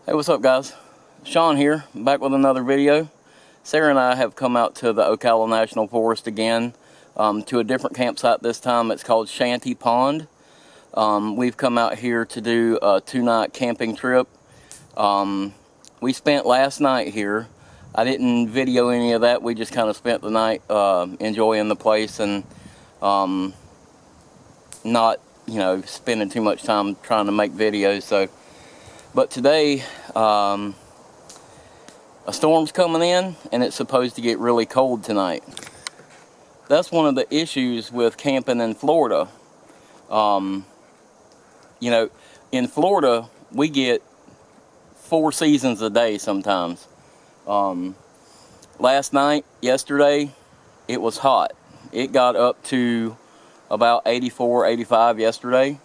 Hey, what's up guys? Sean here, back with another video. Sarah and I have come out to the Ocala National Forest again, to a different campsite this time. It's called Shanty Pond. We've come out here to do a 2-night camping trip. We spent last night here. I didn't video any of that. We just kind of spent the night enjoying the place and not, spending too much time trying to make videos. But today, a storm's coming in and it's supposed to get really cold tonight. That's one of the issues with camping in Florida. In Florida, we get 4 seasons a day sometimes. Last night, yesterday, it was hot. It got up to about 84, 85 yesterday.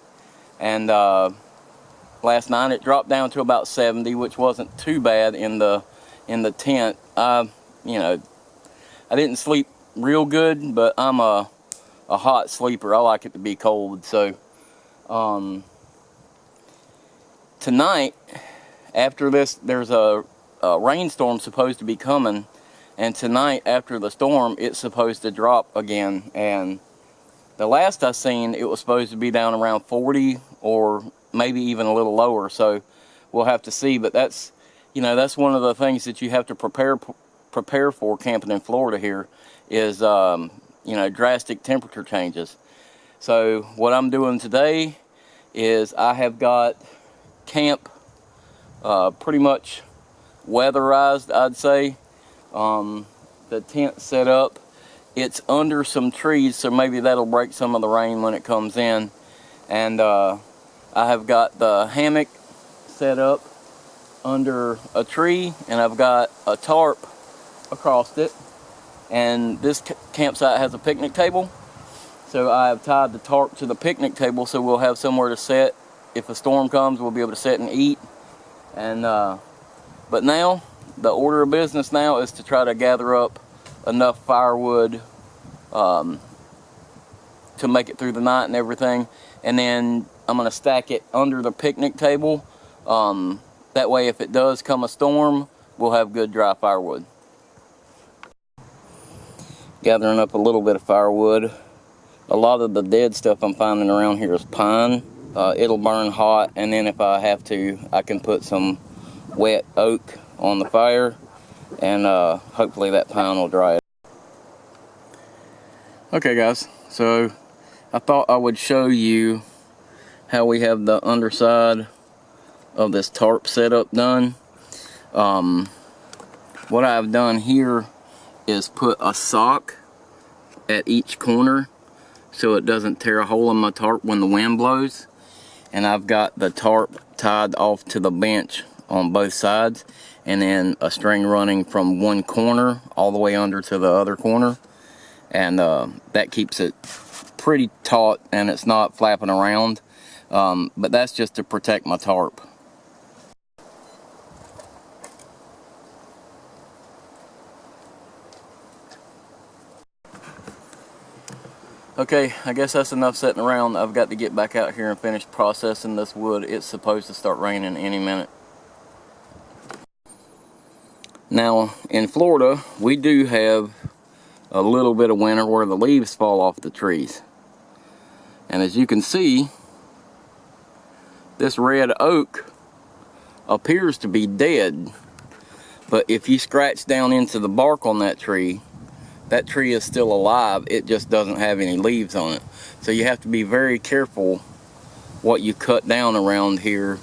And last night it dropped down to about 70, which wasn't too bad in the tent. I didn't sleep real good, but I'm a hot sleeper. I like it to be cold. So tonight, after this, there's a rainstorm supposed to be coming, and tonight after the storm it's supposed to drop again. And the last I seen, it was supposed to be down around 40 or maybe even a little lower. So we'll have to see. But that's that's one of the things that you have to prepare for camping in Florida here is drastic temperature changes. So what I'm doing today is I have got camp pretty much weatherized, I'd say. The tent set up. It's under some trees, so maybe that'll break some of the rain when it comes in. And I have got the hammock set up under a tree, and I've got a tarp across it. And this campsite has a picnic table, so I have tied the tarp to the picnic table so we'll have somewhere to sit. If a storm comes, we'll be able to sit and eat. And but now the order of business now is to try to gather up enough firewood to make it through the night and everything, and then I'm going to stack it under the picnic table. That way if it does come a storm, we'll have good dry firewood. Gathering up a little bit of firewood. A lot of the dead stuff I'm finding around here is pine. It'll burn hot, and then if I have to, I can put some wet oak on the fire, and hopefully that pine will dry it. Okay guys, so I thought I would show you how we have the underside of this tarp setup done. What I've done here is put a sock at each corner so it doesn't tear a hole in my tarp when the wind blows. And I've got the tarp tied off to the bench on both sides, and then a string running from one corner all the way under to the other corner. And that keeps it pretty taut and it's not flapping around. But that's just to protect my tarp. Okay, I guess that's enough sitting around. I've got to get back out here and finish processing this wood. It's supposed to start raining any minute. Now, in Florida, we do have a little bit of winter where the leaves fall off the trees. And as you can see, this red oak appears to be dead. But if you scratch down into the bark on that tree is still alive. It just doesn't have any leaves on it. So you have to be very careful what you cut down around here,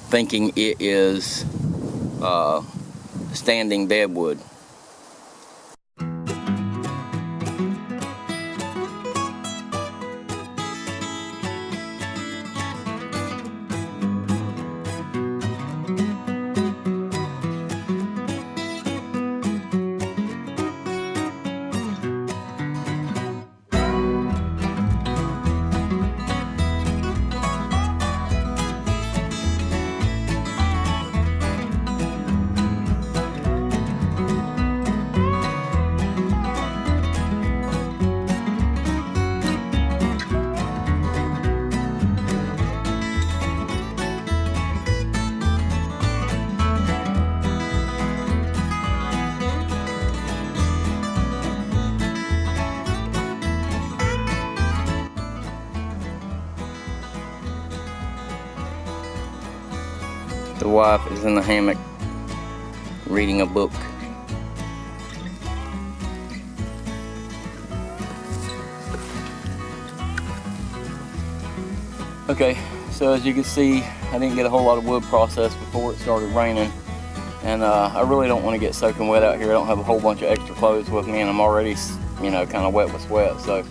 thinking it is standing deadwood. The wife is in the hammock reading a book. Okay, so as you can see, I didn't get a whole lot of wood processed before it started raining, and I really don't want to get soaking wet out here. I don't have a whole bunch of extra clothes with me, and I'm already, you know, kind of wet with sweat. So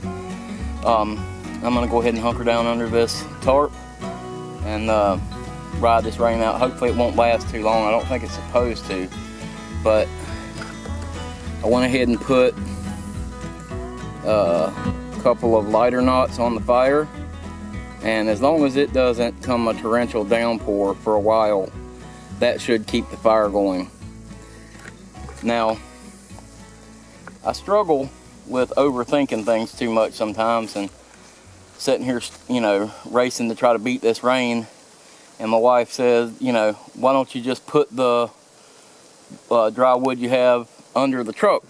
I'm gonna go ahead and hunker down under this tarp and ride this rain out. Hopefully it won't last too long. I don't think it's supposed to, but I went ahead and put a couple of lighter knots on the fire, and as long as it doesn't come a torrential downpour for a while, that should keep the fire going. Now, I struggle with overthinking things too much sometimes, and sitting here, you know, racing to try to beat this rain, and my wife says, you know, why don't you just put the dry wood you have under the truck?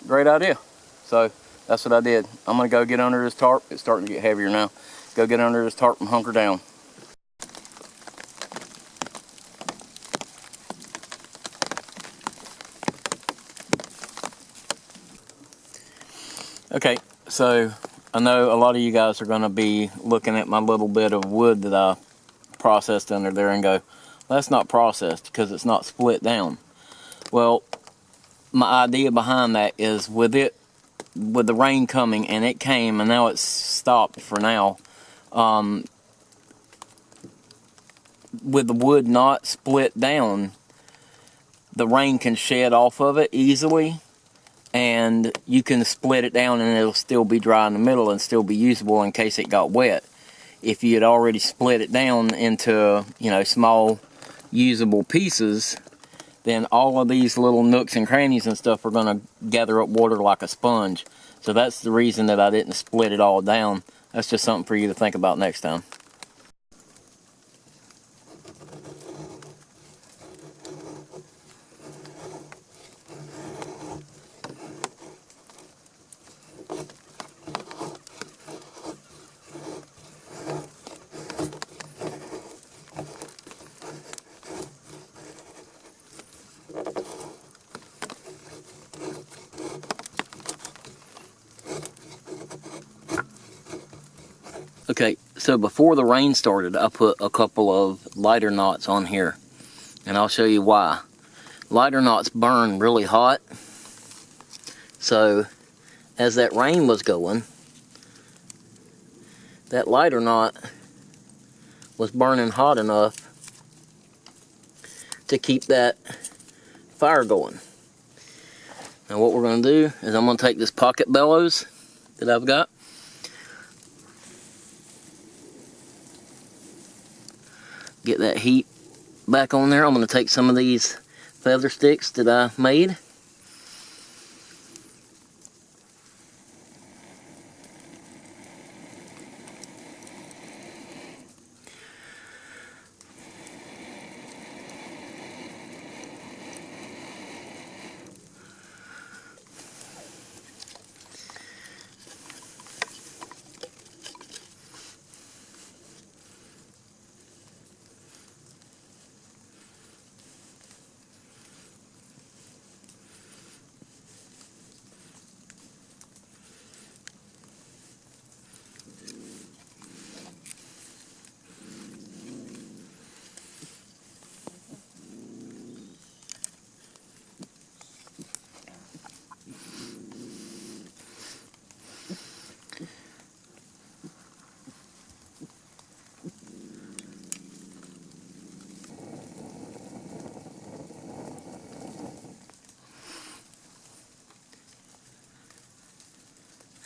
Great idea. So that's what I did. I'm gonna go get under this tarp. It's starting to get heavier now. Go get under this tarp and hunker down. Okay, so I know a lot of you guys are going to be looking at my little bit of wood that I processed under there and go, that's not processed because it's not split down. Well, my idea behind that is with the rain coming, and it came and now it's stopped for now, with the wood not split down, the rain can shed off of it easily, and you can split it down and it'll still be dry in the middle and still be usable in case it got wet. If you had already split it down into, you know, small usable pieces, then all of these little nooks and crannies and stuff are going to gather up water like a sponge. So that's the reason that I didn't split it all down. That's just something for you to think about next time. Okay, so before the rain started, I put a couple of lighter knots on here, and I'll show you why. Lighter knots burn really hot, so as that rain was going, that lighter knot was burning hot enough to keep that fire going. Now what we're going to do is I'm going to take this pocket bellows that I've got, get that heat back on there. I'm going to take some of these feather sticks that I made,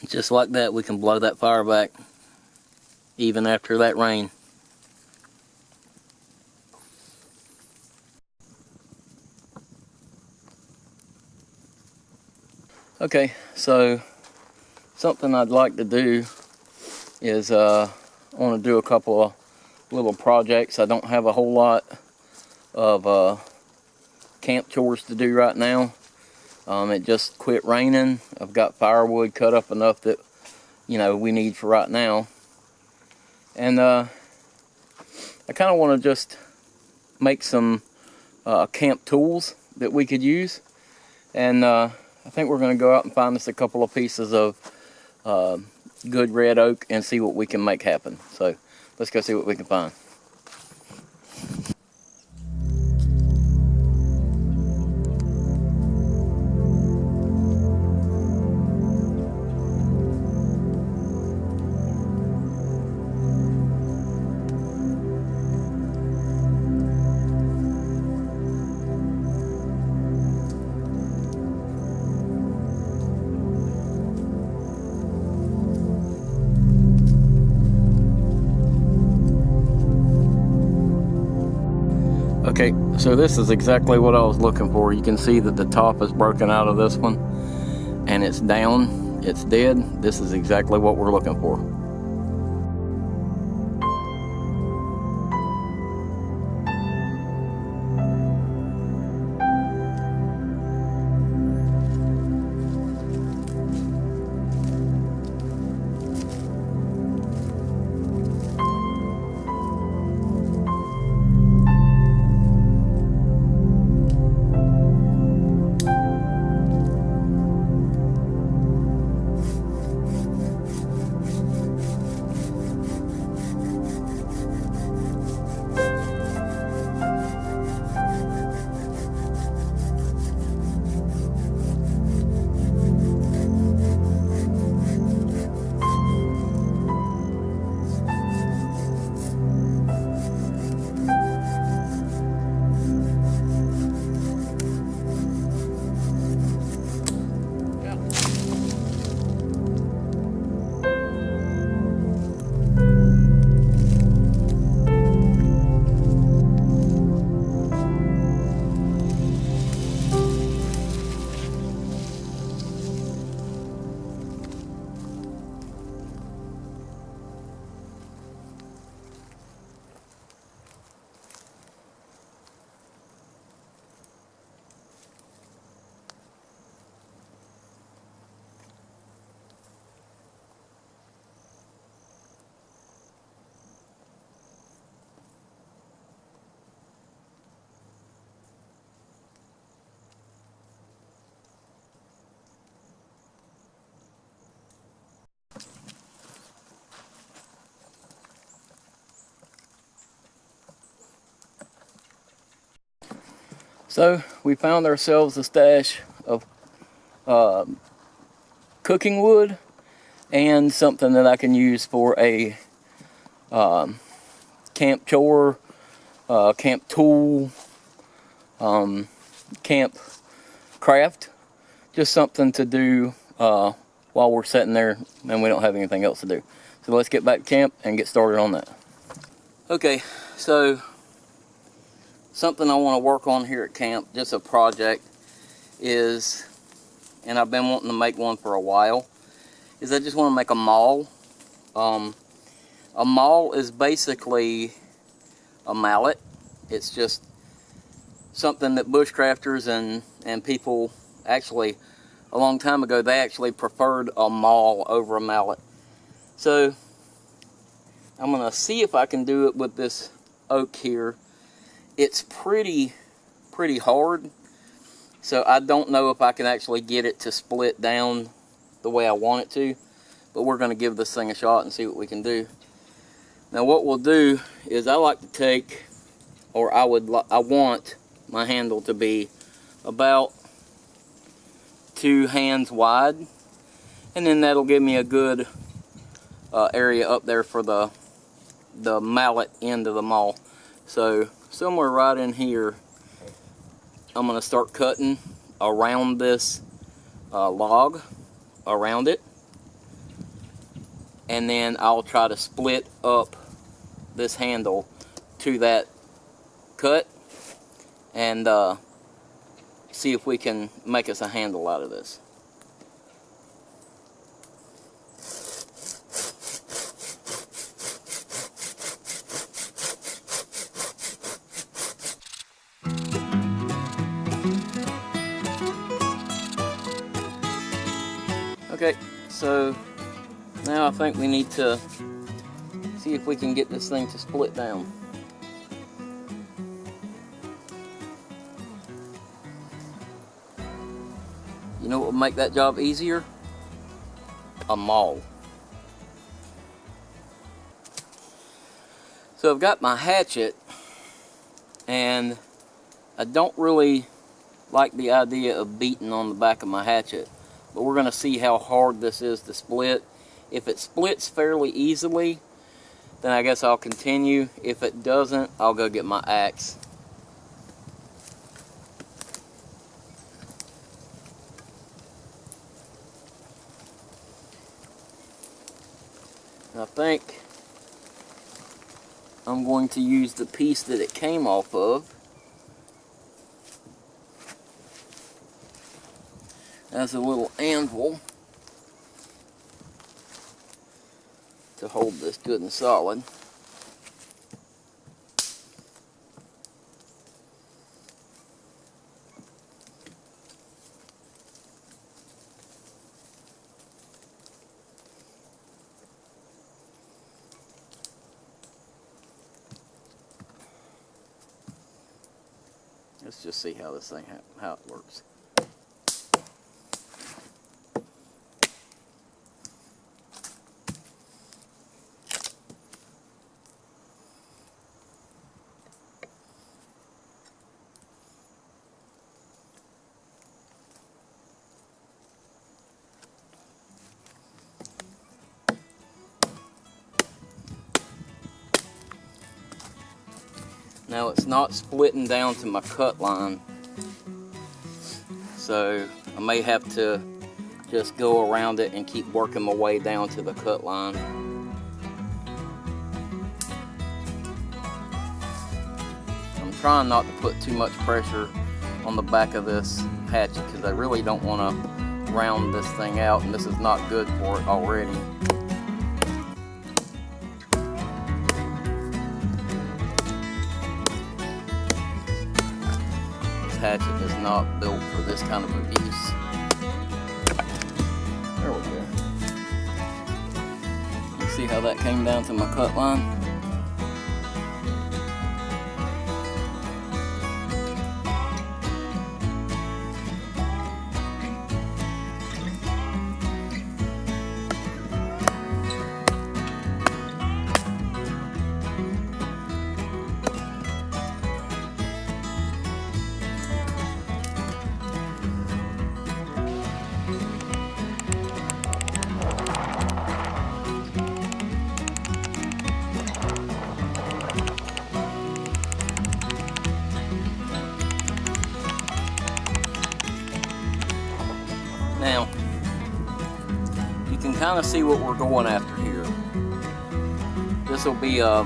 just like that. We can blow that fire back even after that rain. Okay, so something I'd like to do is I want to do a couple of little projects. I don't have a whole lot of camp chores to do right now. It just quit raining. I've got firewood cut up enough that, you know, we need for right now. And I kind of want to just make some camp tools that we could use. And I think we're going to go out and find us a couple of pieces of good red oak and see what we can make happen. So let's go see what we can find. Okay, so this is exactly what I was looking for. You can see that the top is broken out of this one and it's down, it's dead. This is exactly what we're looking for. So we found ourselves a stash of cooking wood and something that I can use for a camp chore, camp tool, camp craft. Just something to do while we're sitting there and we don't have anything else to do. So let's get back to camp and get started on that. Okay, so something I want to work on here at camp, just a project, is, and I've been wanting to make one for a while, is I just want to make a maul. A maul is basically a mallet. It's just something that bushcrafters and people, actually a long time ago, they actually preferred a maul over a mallet. So I'm going to see if I can do it with this oak here. It's pretty hard, so I don't know if I can actually get it to split down the way I want it to, but we're going to give this thing a shot and see what we can do. Now what we'll do is I like to take, or I want my handle to be about 2 hands wide, and then that'll give me a good area up there for the mallet end of the maul. So somewhere right in here, I'm going to start cutting around this log, around it, and then I'll try to split up this handle to that cut and see if we can make us a handle out of this. Okay, so now I think we need to See if we can get this thing to split down. You know what would make that job easier? A maul. So I've got my hatchet, and I don't really like the idea of beating on the back of my hatchet, but we're going to see how hard this is to split. If it splits fairly easily, then I guess I'll continue. If it doesn't, I'll go get my axe. I think I'm going to use the piece that it came off of as a little anvil to hold this good and solid. Let's just see how this thing, how it works. Now it's not splitting down to my cut line, so I may have to just go around it and keep working my way down to the cut line. I'm trying not to put too much pressure on the back of this hatchet because I really don't want to round this thing out, and this is not good for it already. Hatchet is not built for this kind of abuse. There we go. You see how that came down to my cut line? Now, you can kind of see what we're going after here. This will be a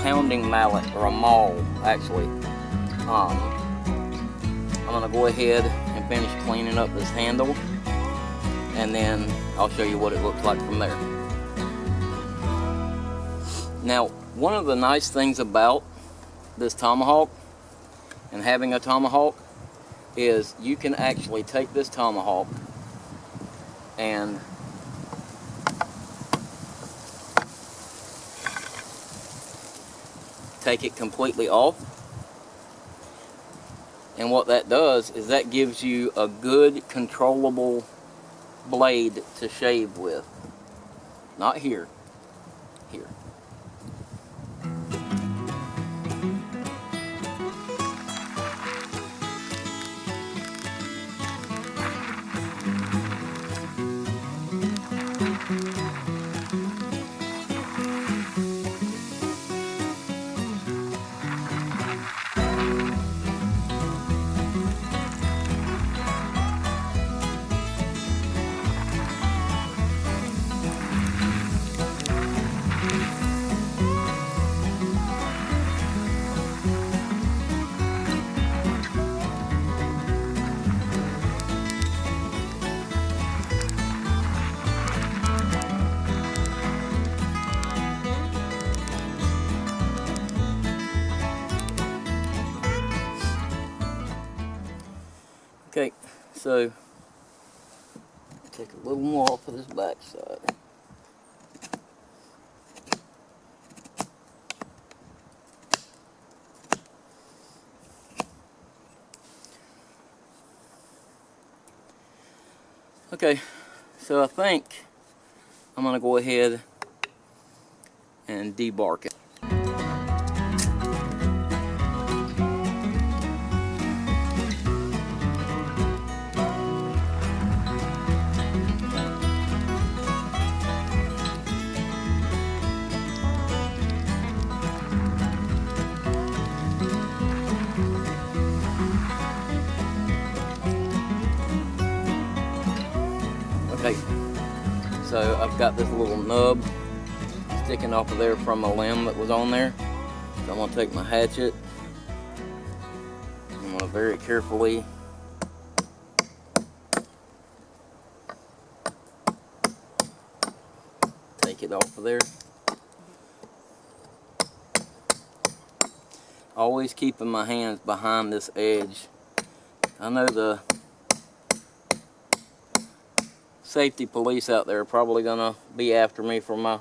pounding mallet, or a maul, actually. I'm going to go ahead and finish cleaning up this handle, and then I'll show you what it looks like from there. Now, one of the nice things about this tomahawk and having a tomahawk is you can actually take this tomahawk and take it completely off, and what that does is that gives you a good controllable blade to shave with. Not here, here. Okay, so take a little more off of this back side. Okay, so I think I'm gonna go ahead and debark it. Okay, so I've got this little nub sticking off of there from a limb that was on there. So I'm gonna take my hatchet. I'm gonna very carefully take it off of there. Always keeping my hands behind this edge. I know the safety police out there are probably gonna be after me for my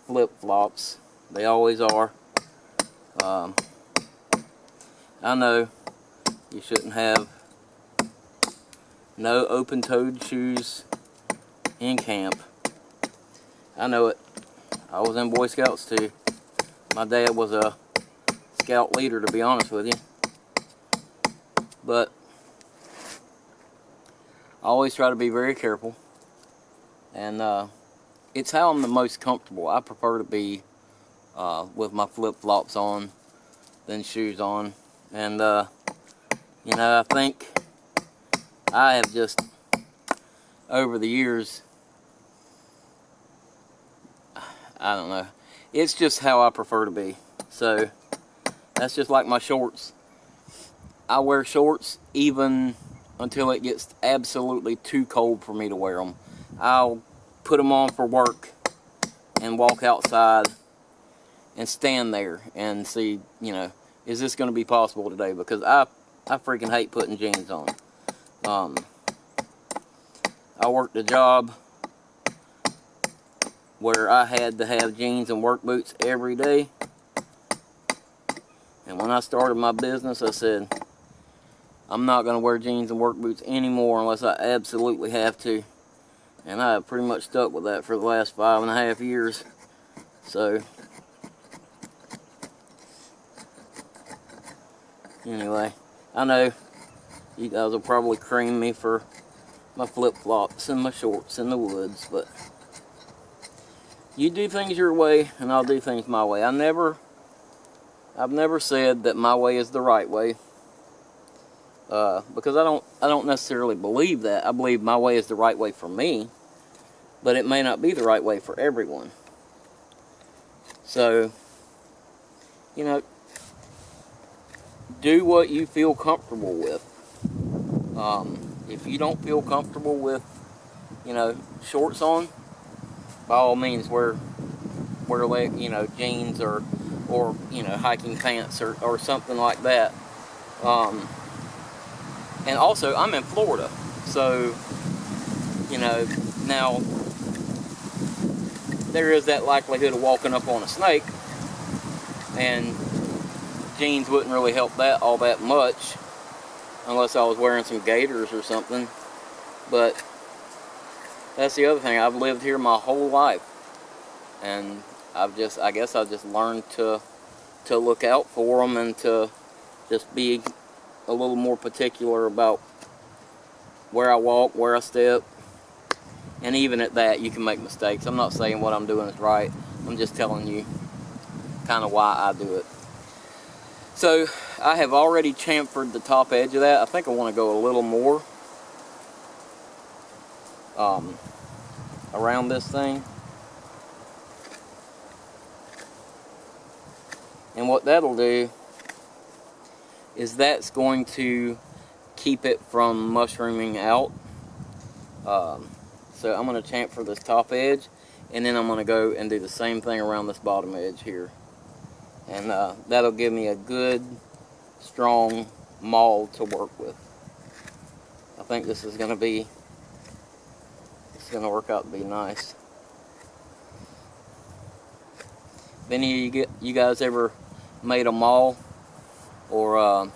flip-flops. They always are. I know you shouldn't have no open-toed shoes in camp. I know it. I was in Boy Scouts too. My dad was a scout leader, to be honest with you. But I always try to be very careful. And it's how I'm the most comfortable. I prefer to be with my flip-flops on than shoes on. And you know, I think I have just over the years, I don't know, it's just how I prefer to be. So that's just like my shorts. I wear shorts even until it gets absolutely too cold for me to wear them. I'll put them on for work and walk outside and stand there and see, you know, is this going to be possible today? Because I freaking hate putting jeans on. I worked a job where I had to have jeans and work boots every day. And when I started my business, I said, I'm not going to wear jeans and work boots anymore unless I absolutely have to. And I have pretty much stuck with that for the last 5.5 years. So, anyway, I know you guys will probably cream me for my flip-flops and my shorts in the woods, but you do things your way and I'll do things my way. I've never said that my way is the right way. Because I don't necessarily believe that. I believe my way is the right way for me, but it may not be the right way for everyone. So, you know, do what you feel comfortable with. If you don't feel comfortable with, you know, shorts on, by all means wear like, you know, jeans or you know, hiking pants or something like that. And also, I'm in Florida, so, you know, now, there is that likelihood of walking up on a snake, and jeans wouldn't really help that all that much, unless I was wearing some gaiters or something. But that's the other thing. I've lived here my whole life, and I guess I've just learned to look out for them and to just be a little more particular about where I walk, where I step. And even at that, you can make mistakes. I'm not saying what I'm doing is right. I'm just telling you kind of why I do it. So I have already chamfered the top edge of that. I think I want to go a little more around this thing. And what that'll do is that's going to keep it from mushrooming out. So I'm going to chamfer this top edge, and then I'm going to go and do the same thing around this bottom edge here. And that'll give me a good, strong mold to work with. I think this is going to work out to be nice. If any of you guys ever made a mall or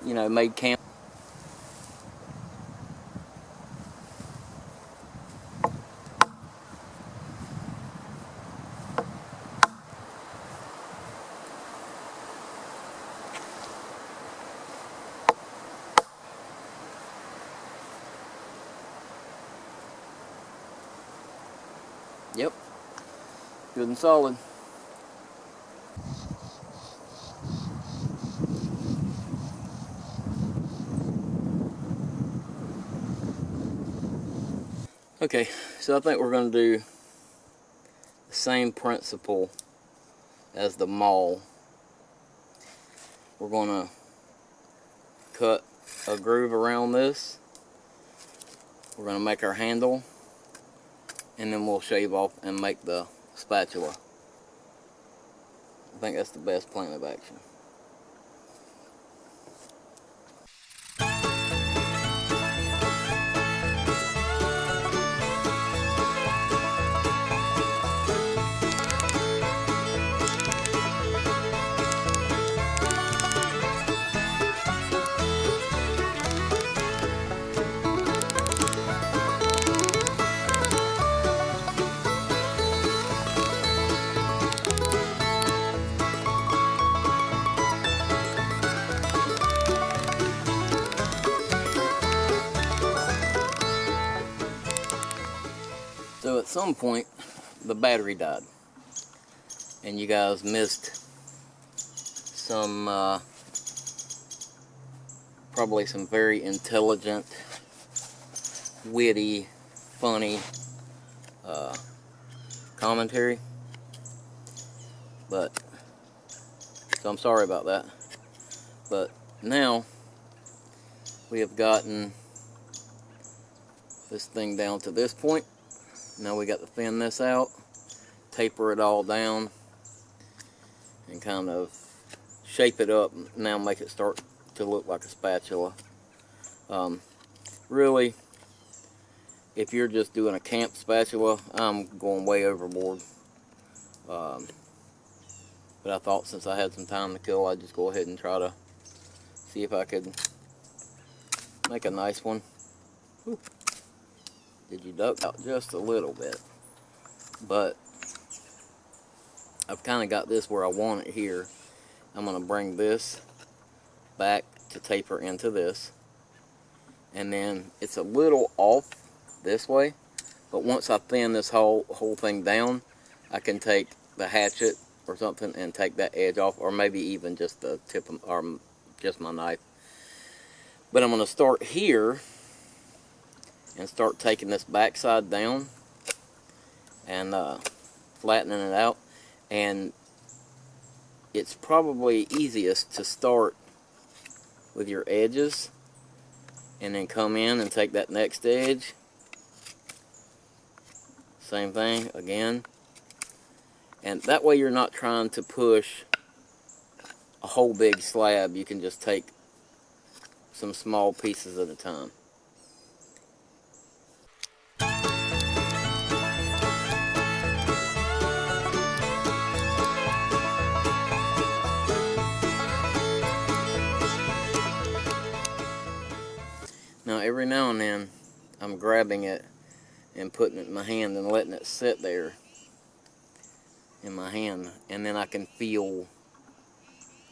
you know, made camp, Yep, good and solid. Okay, so I think we're going to do the same principle as the maul. We're going to cut a groove around this. We're going to make our handle, and then we'll shave off and make the spatula. I think that's the best plan of action. So at some point, the battery died, and you guys missed some, probably some very intelligent, witty, funny commentary. So I'm sorry about that. But now we have gotten this thing down to this point. Now we got to thin this out, taper it all down, and kind of shape it up. Now make it start to look like a spatula. Really, if you're just doing a camp spatula, I'm going way overboard. But I thought since I had some time to kill, I'd just go ahead and try to see if I could make a nice one. Whew. Did you duck out just a little bit? But I've kind of got this where I want it here. I'm going to bring this back to taper into this. And then it's a little off this way. But once I thin this whole thing down, I can take the hatchet or something and take that edge off. Or maybe even just the tip of, or just my knife. But I'm going to start here and start taking this backside down and flattening it out. And it's probably easiest to start with your edges and then come in and take that next edge. Same thing again. And that way you're not trying to push a whole big slab. You can just take some small pieces at a time. Now every now and then I'm grabbing it and putting it in my hand and letting it sit there in my hand, and then I can feel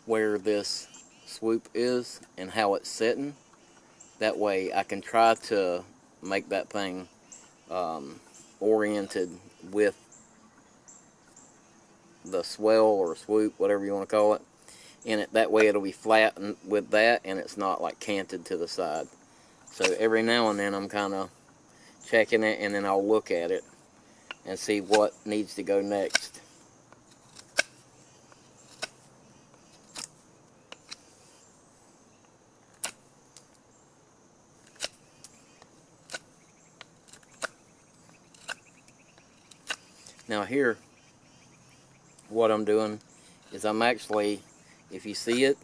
where this swoop is and how it's sitting. That way I can try to make that thing oriented with the swell or swoop, whatever you want to call it, in it. That way it'll be flat with that, and it's not like canted to the side. So every now and then I'm kind of checking it, and then I'll look at it and see what needs to go next. Now here, what I'm doing is I'm actually, if you see it,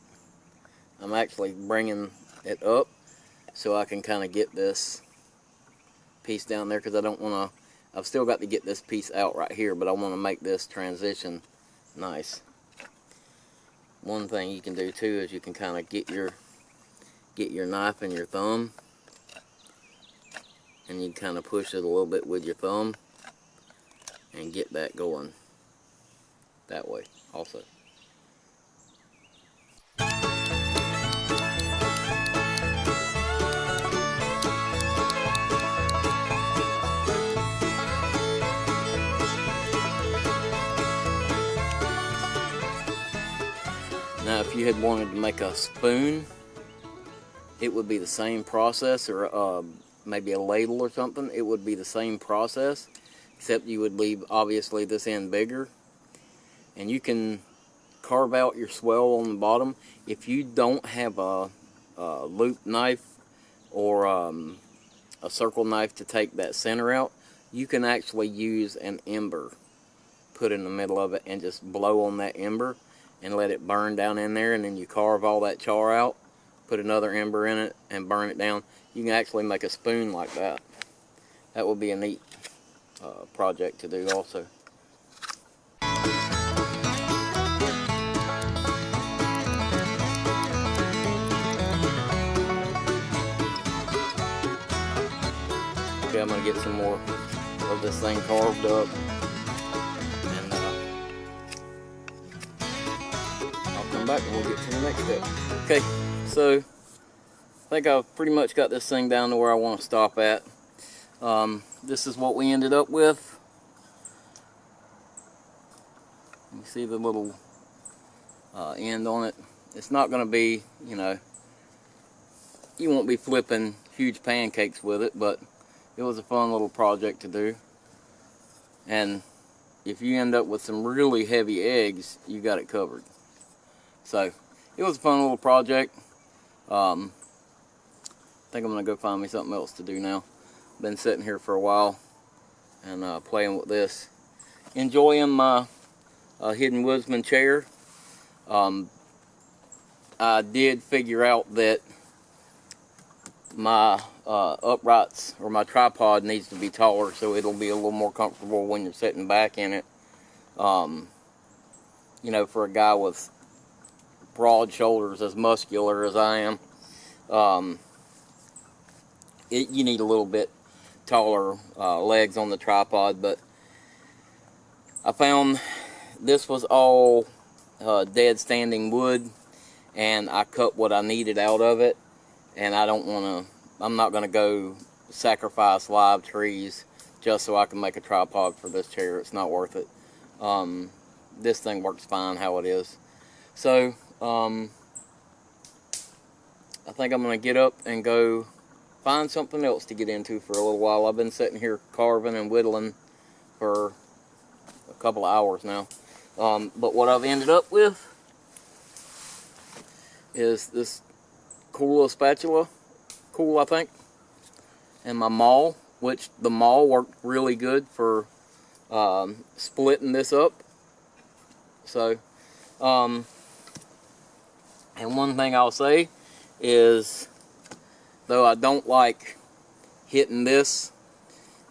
I'm actually bringing it up so I can kind of get this piece down there, because I don't want to, I've still got to get this piece out right here, but I want to make this transition nice. One thing you can do too is you can kind of get your knife and your thumb, and you kind of push it a little bit with your thumb and get that going that way also. if you had wanted to make a spoon, it would be the same process, or maybe a ladle or something. It would be the same process, except you would leave obviously this end bigger. And you can carve out your swell on the bottom. If you don't have a loop knife or a circle knife to take that center out, you can actually use an ember, put in the middle of it, and just blow on that ember and let it burn down in there, and then you carve all that char out, put another ember in it, and burn it down. You can actually make a spoon like that. That would be a neat project to do also. Okay, I'm going to get some more of this thing carved up, and I'll come back and we'll get to the next step. Okay, so I think I've pretty much got this thing down to where I want to stop at. This is what we ended up with. You see the little end on it. It's not going to be, you know, you won't be flipping huge pancakes with it, but it was a fun little project to do. And if you end up with some really heavy eggs, you got it covered. So it was a fun little project. I think I'm going to go find me something else to do now. Been sitting here for a while and playing with this. Enjoying my Hidden Woodsman chair. I did figure out that my uprights, or my tripod, needs to be taller so it'll be a little more comfortable when you're sitting back in it. You know, for a guy with broad shoulders, as muscular as I am, you need a little bit taller legs on the tripod. But I found this was all dead standing wood, and I cut what I needed out of it, and I'm not going to go sacrifice live trees just so I can make a tripod for this chair. It's not worth it. This thing works fine how it is. So I think I'm going to get up and go find something else to get into for a little while. I've been sitting here carving and whittling for a couple of hours now. But what I've ended up with is this cool little spatula. Cool, I think. And my maul, which the maul worked really good for splitting this up. So, and one thing I'll say is, though I don't like hitting this,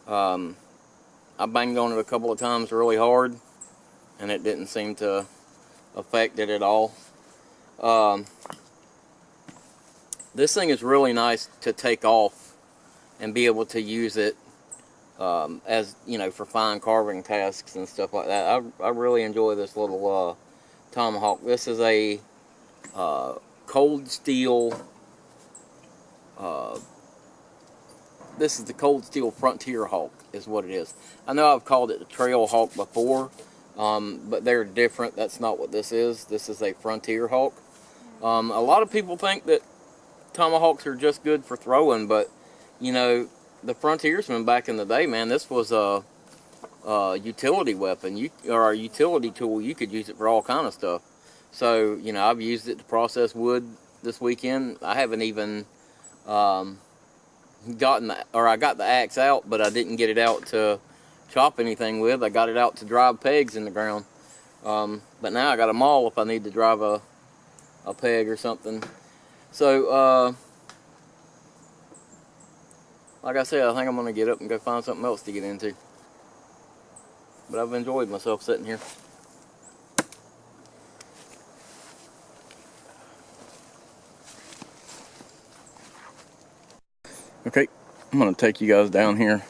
I banged on it a couple of times really hard, and it didn't seem to affect it at all. This thing is really nice to take off and be able to use it as, you know, for fine carving tasks and stuff like that. I really enjoy this little tomahawk. This is a cold steel. This is the Cold Steel Frontier Hawk, is what it is. I know I've called it the Trail Hawk before, but they're different. That's not what this is. This is a Frontier Hawk. A lot of people think that tomahawks are just good for throwing, but you know, the frontiersmen back in the day, man, this was a utility weapon, or a utility tool. You could use it for all kind of stuff. So, you know, I've used it to process wood this weekend. I haven't even I got the axe out, but I didn't get it out to chop anything with. I got it out to drive pegs in the ground. But now I got a maul if I need to drive a peg or something. So, like I said, I think I'm going to get up and go find something else to get into. But I've enjoyed myself sitting here. Okay, I'm going to take you guys down here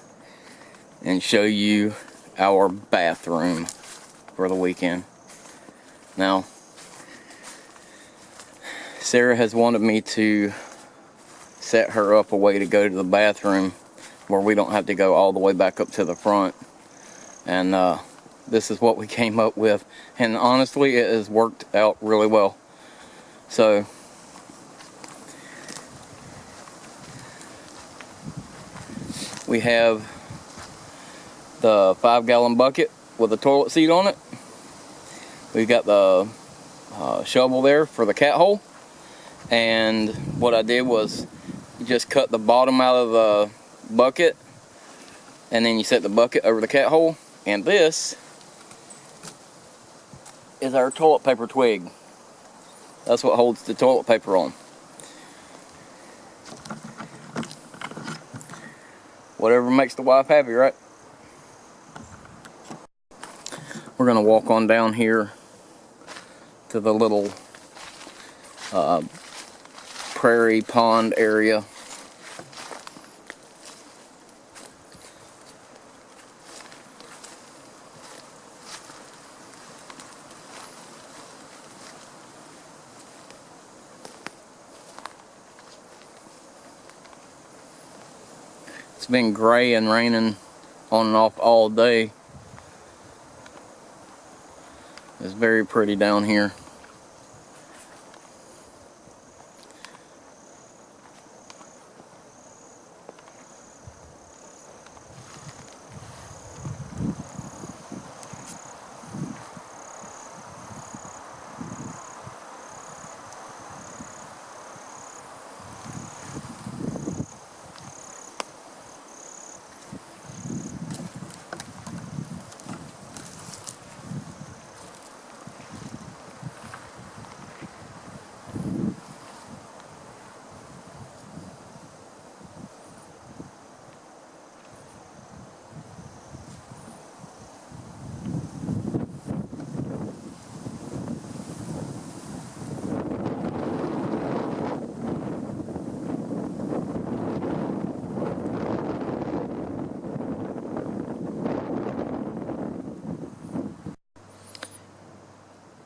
and show you our bathroom for the weekend. Now, Sarah has wanted me to set her up a way to go to the bathroom where we don't have to go all the way back up to the front. And this is what we came up with. And honestly, it has worked out really well. So we have the 5-gallon bucket with a toilet seat on it. We've got the shovel there for the cat hole. And what I did was just cut the bottom out of the bucket, and then you set the bucket over the cat hole. And this is our toilet paper twig. That's what holds the toilet paper on. Whatever makes the wife happy, right? We're gonna walk on down here to the little prairie pond area. It's been gray and raining on and off all day. It's very pretty down here.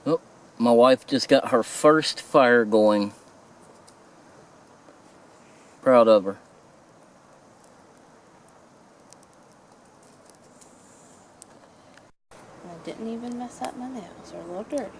Oh, my wife just got her first fire going. Proud of her. I didn't even mess up my nails. They're a little dirty.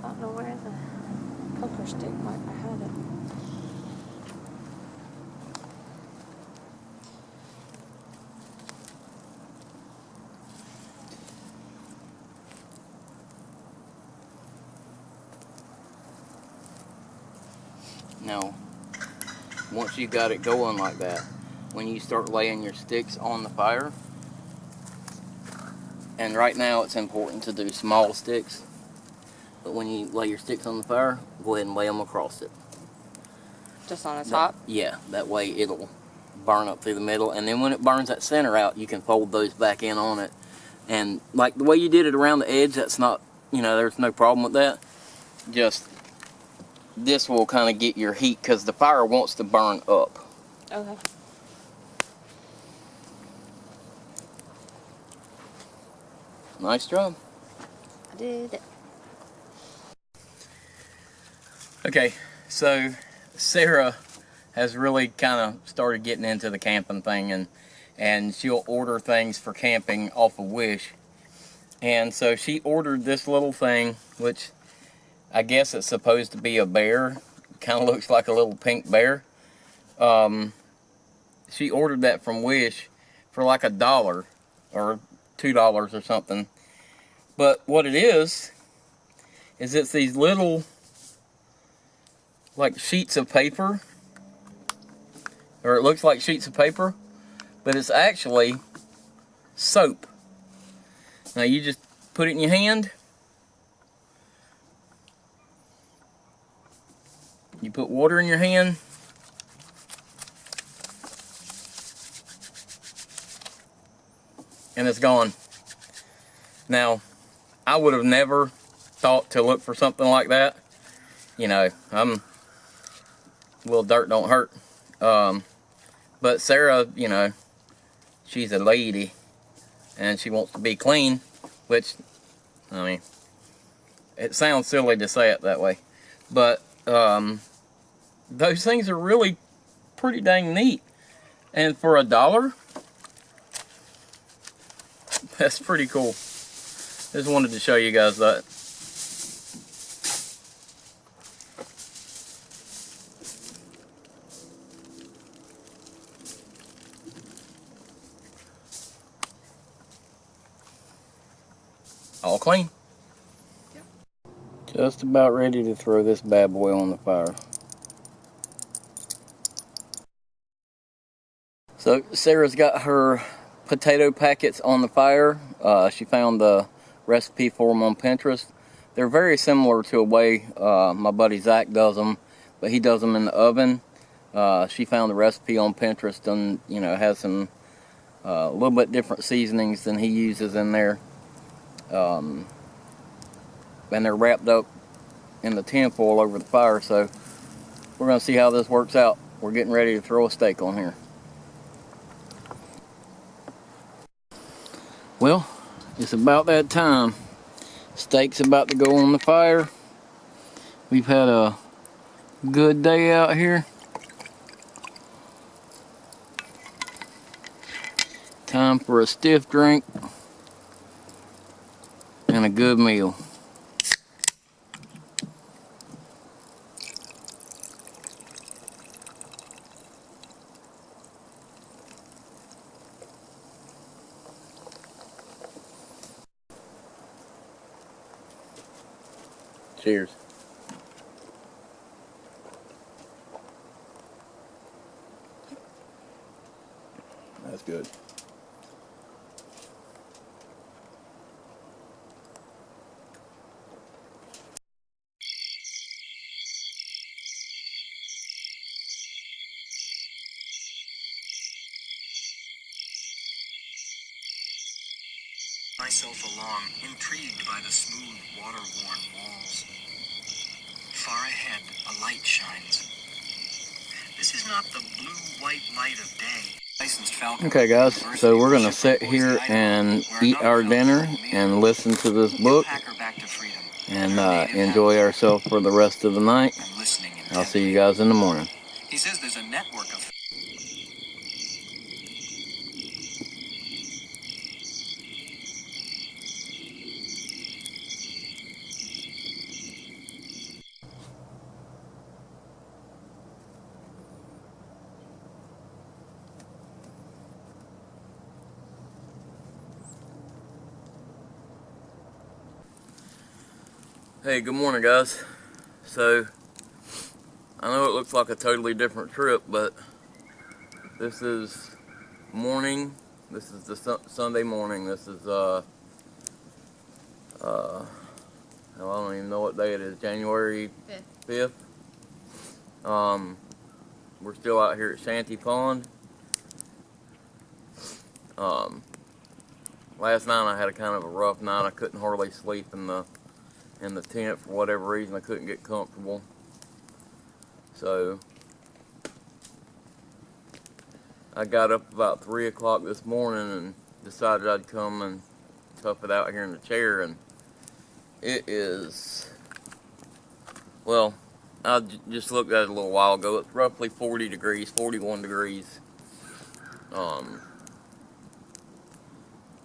I don't know where the poker stick went. I had it. Now, once you got it going like that, when you start laying your sticks on the fire, and right now it's important to do small sticks, but when you lay your sticks on the fire, go ahead and lay them across it. Just on the top? Yeah, that way it'll burn up through the middle, and then when it burns that center out, you can fold those back in on it. And like the way you did it around the edge, that's not, there's no problem with that. Just, this will kind of get your heat, because the fire wants to burn up. Okay. Nice job. I did it. Okay, so Sarah has really kind of started getting into the camping thing, and she'll order things for camping off of Wish. And so she ordered this little thing, which I guess it's supposed to be a bear. Kind of looks like a little pink bear. She ordered that from Wish for like $1 or $2 or something. But what it is it's these little like sheets of paper, or it looks like sheets of paper, but it's actually soap. Now you just put it in your hand, you put water in your hand, and it's gone. Now, I would have never thought to look for something like that. Little dirt don't hurt. But Sarah, she's a lady and she wants to be clean, which, It sounds silly to say it that way, but those things are really pretty dang neat. And for $1, that's pretty cool. Just wanted to show you guys that. All clean. Yep. Just about ready to throw this bad boy on the fire. So Sarah's got her potato packets on the fire. She found the recipe for them on Pinterest. They're very similar to a way my buddy Zach does them, but he does them in the oven. She found the recipe on Pinterest and, you know, has some a little bit different seasonings than he uses in there. And they're wrapped up in the tinfoil over the fire, so we're going to see how this works out. We're getting ready to throw a steak on here. Well, it's about that time. Steak's about to go on the fire. We've had a good day out here. Time for a stiff drink and a good meal. Cheers. That's good. Myself along, intrigued by the smooth, water-worn walls. Far ahead, a light shines. This is not the blue-white light of day. Licensed Falcon. Okay guys, so we're gonna sit here and eat our dinner and listen to this book and enjoy ourselves for the rest of the night. I'll see you guys in the morning. He says there's a network of Hey, good morning guys. So, I know it looks like a totally different trip, but this is morning. This is the Sunday morning. This is, I don't even know what day it is, January 5th. We're still out here at Shanty Pond. Last night I had a kind of a rough night. I couldn't hardly sleep in the tent for whatever reason. I couldn't get comfortable. So I got up about 3 o'clock this morning and decided I'd come and tough it out here in the chair, and it is, well, I just looked at it a little while ago. It's roughly 40 degrees, 41 degrees.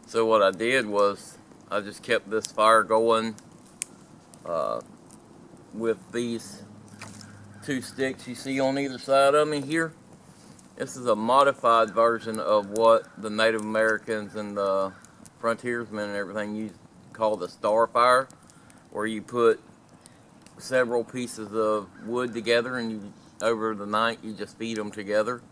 So what I did was I just kept this fire going with these 2 sticks you see on either side of me here. This is a modified version of what the Native Americans and the frontiersmen and everything call the star fire, where you put several pieces of wood together and over the night you just feed them together.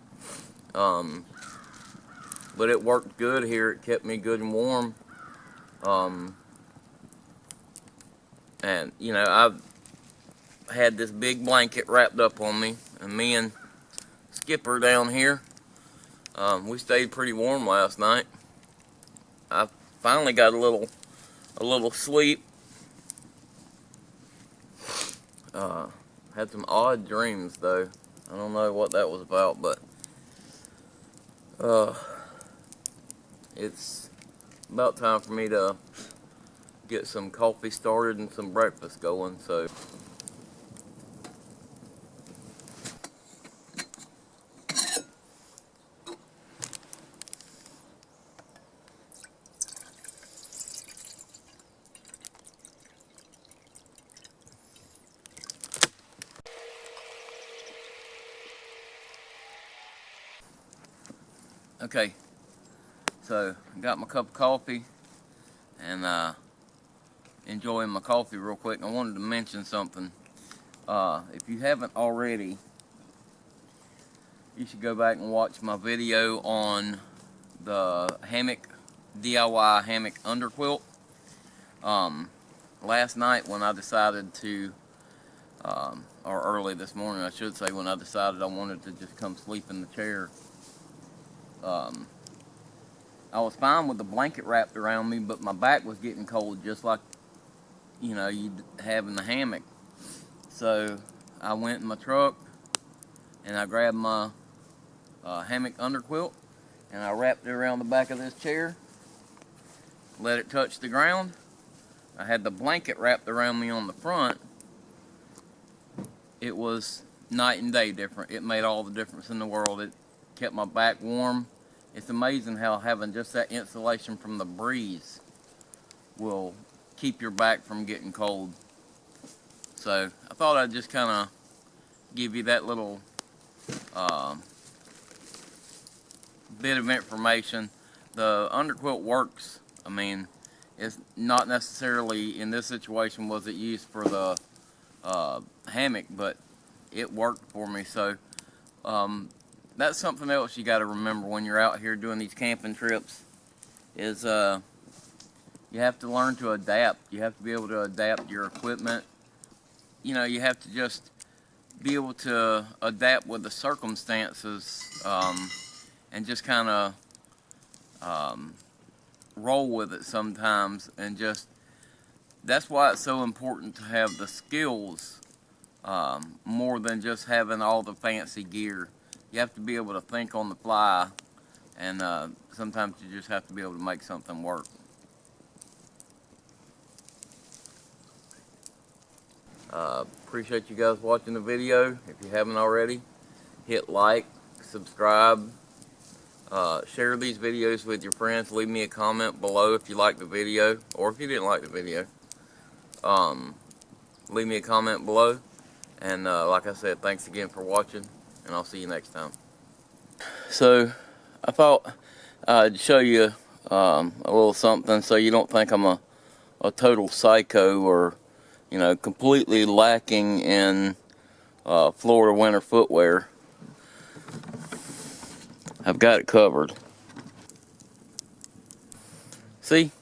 But it worked good here. It kept me good and warm. And you know, I've had this big blanket wrapped up on me, and me and Skipper down here, we stayed pretty warm last night. I finally got a little sleep. Had some odd dreams though. I don't know what that was about, but it's about time for me to get some coffee started and some breakfast going. So okay, so I got my cup of coffee and enjoying my coffee real quick. I wanted to mention something. If you haven't already, you should go back and watch my video on the hammock, DIY hammock underquilt. Last night when I decided to, or early this morning I should say, when I decided I wanted to just come sleep in the chair, I was fine with the blanket wrapped around me, but my back was getting cold just like, you know, you'd have in the hammock. So I went in my truck and I grabbed my hammock underquilt and I wrapped it around the back of this chair, let it touch the ground. I had the blanket wrapped around me on the front. It was night and day different. It made all the difference in the world. It kept my back warm. It's amazing how having just that insulation from the breeze will keep your back from getting cold. So I thought I'd just kind of give you that little bit of information. The underquilt works. I mean, it's not necessarily in this situation was it used for the hammock, but it worked for me. So that's something else you got to remember when you're out here doing these camping trips is you have to learn to adapt. You have to be able to adapt your equipment. You know, you have to just be able to adapt with the circumstances and just kind of roll with it sometimes. And just, that's why it's so important to have the skills more than just having all the fancy gear. You have to be able to think on the fly, and sometimes you just have to be able to make something work. Appreciate you guys watching the video. If you haven't already, hit like, subscribe, share these videos with your friends. Leave me a comment below if you liked the video, or if you didn't like the video. Leave me a comment below, and like I said, thanks again for watching, and I'll see you next time. So I thought I'd show you a little something so you don't think I'm a total psycho or, you know, completely lacking in Florida winter footwear. I've got it covered. See?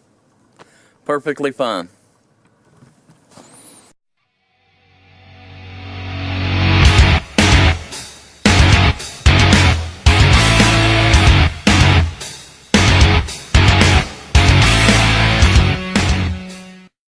Perfectly fine.